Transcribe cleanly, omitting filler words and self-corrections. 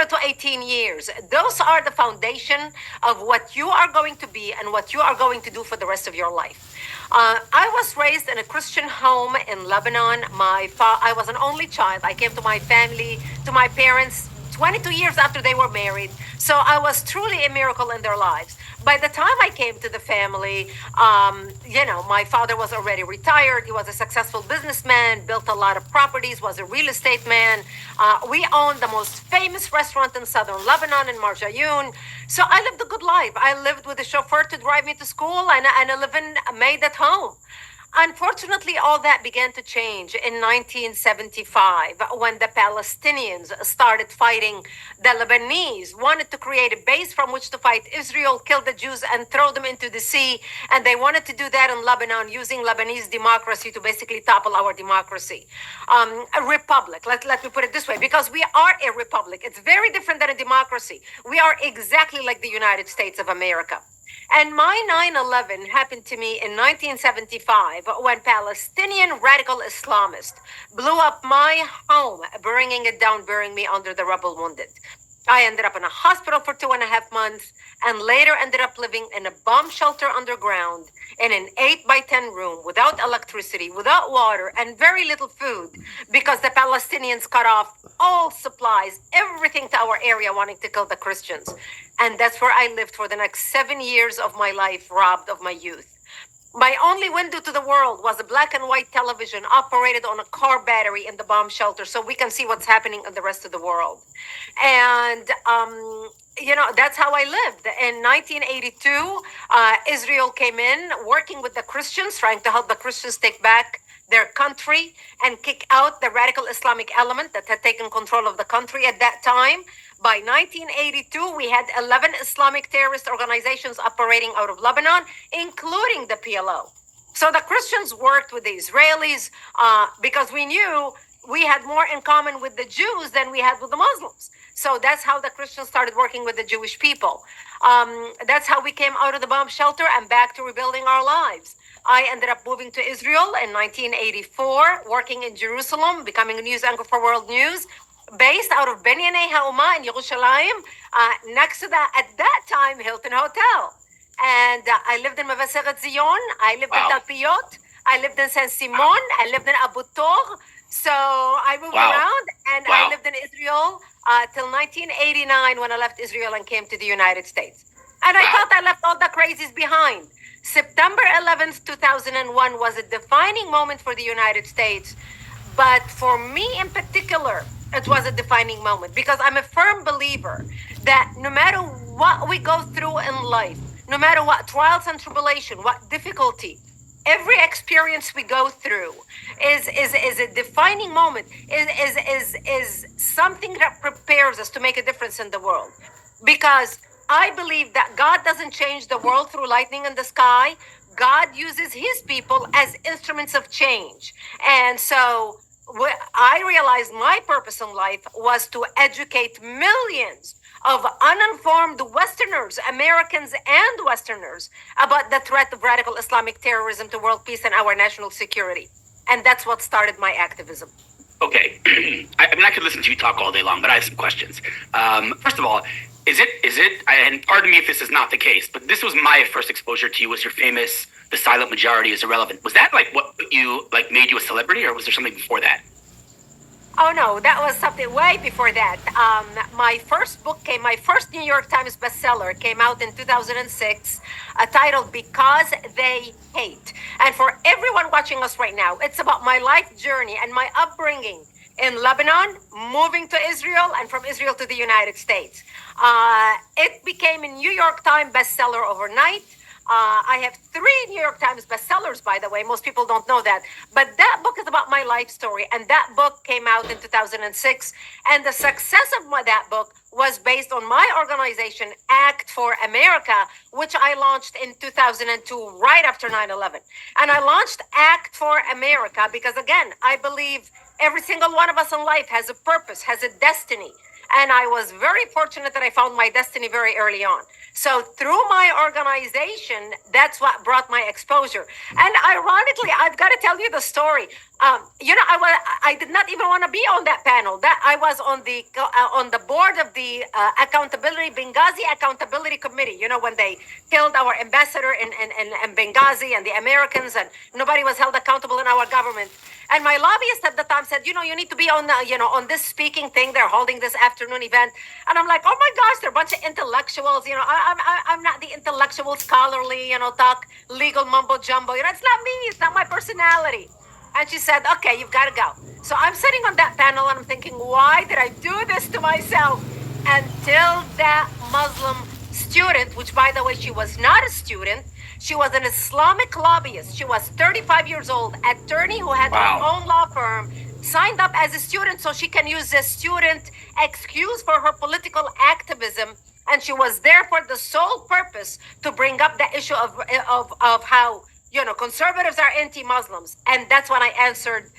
0 to 18 years. Those are the foundation of what you are going to be and what you are going to do for the rest of your life. I was raised in a Christian home in Lebanon. I was an only child. I came to my family, to my parents 22 years after they were married. So I was truly a miracle in their lives. By the time I came to the family, my father was already retired. He was a successful businessman, built a lot of properties, was a real estate man. We owned the most famous restaurant in southern Lebanon in Marjayoun. So I lived a good life. I lived with a chauffeur to drive me to school and a living maid at home. Unfortunately, all that began to change in 1975 when the Palestinians started fighting the Lebanese, wanted to create a base from which to fight Israel, kill the Jews, and throw them into the sea. And they wanted to do that in Lebanon using Lebanese democracy to basically topple our democracy. A republic, let me put it this way, because we are a republic. It's very different than a democracy. We are exactly like the United States of America. And my 9/11 happened to me in 1975 when Palestinian radical Islamists blew up my home, bringing it down, burying me under the rubble wounded. I ended up in a hospital for 2.5 months and later ended up living in a bomb shelter underground in an 8 by 10 room without electricity, without water, and very little food because the Palestinians cut off all supplies, everything to our area, wanting to kill the Christians. And that's where I lived for the next 7 years of my life, robbed of my youth. My only window to the world was a black and white television operated on a car battery in the bomb shelter so we can see what's happening in the rest of the world. And, that's how I lived. In 1982, Israel came in working with the Christians, trying to help the Christians take back their country and kick out the radical Islamic element that had taken control of the country at that time. By 1982, we had 11 Islamic terrorist organizations operating out of Lebanon, including the PLO. So the Christians worked with the Israelis because we knew we had more in common with the Jews than we had with the Muslims. So that's how the Christians started working with the Jewish people. That's how we came out of the bomb shelter and back to rebuilding our lives. I ended up moving to Israel in 1984, working in Jerusalem, becoming a news anchor for World News, based out of Benyanei Ha'uma in Yerushalayim, next to at that time, Hilton Hotel. And I lived in Mevaseret Zion, I lived in Talpiot, I lived in Saint Simon, I lived in Abu Tor. So I moved around and I lived in Israel till 1989 when I left Israel and came to the United States. And I thought I left all the crazies behind. September 11th, 2001 was a defining moment for the United States. But for me in particular, it was a defining moment because I'm a firm believer that no matter what we go through in life, no matter what trials and tribulation, what difficulty, every experience we go through is a defining moment, is something that prepares us to make a difference in the world. Because I believe that God doesn't change the world through lightning in the sky. God uses his people as instruments of change. And so I realized my purpose in life was to educate millions of uninformed Westerners, Americans and Westerners, about the threat of radical Islamic terrorism to world peace and our national security. And that's what started my activism. Okay. I could listen to you talk all day long, but I have some questions. First of all, is it, and pardon me if this is not the case, but this was my first exposure to you, was your famous, "The silent majority is irrelevant." Was that like what you, like, made you a celebrity, or was there something before that? Oh no, that was something way before that. My first New York Times bestseller came out in 2006, titled "Because They Hate." And for everyone watching us right now, it's about my life journey and my upbringing in Lebanon, moving to Israel, and from Israel to the United States. It became a New York Times bestseller overnight. I have 3 New York Times bestsellers, by the way. Most people don't know that. But that book is about my life story. And that book came out in 2006. And the success of that book was based on my organization, Act for America, which I launched in 2002, right after 9/11. And I launched Act for America because, again, I believe every single one of us in life has a purpose, has a destiny. And I was very fortunate that I found my destiny very early on. So through my organization, that's what brought my exposure. And ironically, I've got to tell you the story. I did not even want to be on that panel. That I was on the board of the Benghazi Accountability Committee. You know, when they killed our ambassador in Benghazi and the Americans, and nobody was held accountable in our government. And my lobbyist at the time said, you need to be on on this speaking thing. They're holding this afternoon event. And I'm like, oh my gosh, they're a bunch of intellectuals. I'm not the intellectual, scholarly, talk legal mumbo jumbo. It's not me. It's not my personality. And she said, okay, you've got to go. So I'm sitting on that panel and I'm thinking, why did I do this to myself? Until that Muslim student, which by the way, she was not a student, she was an Islamic lobbyist. She was 35 years old, attorney who had her own law firm, signed up as a student so she can use the student excuse for her political activism. And she was there for the sole purpose to bring up the issue of how conservatives are anti-Muslims. And that's when I answered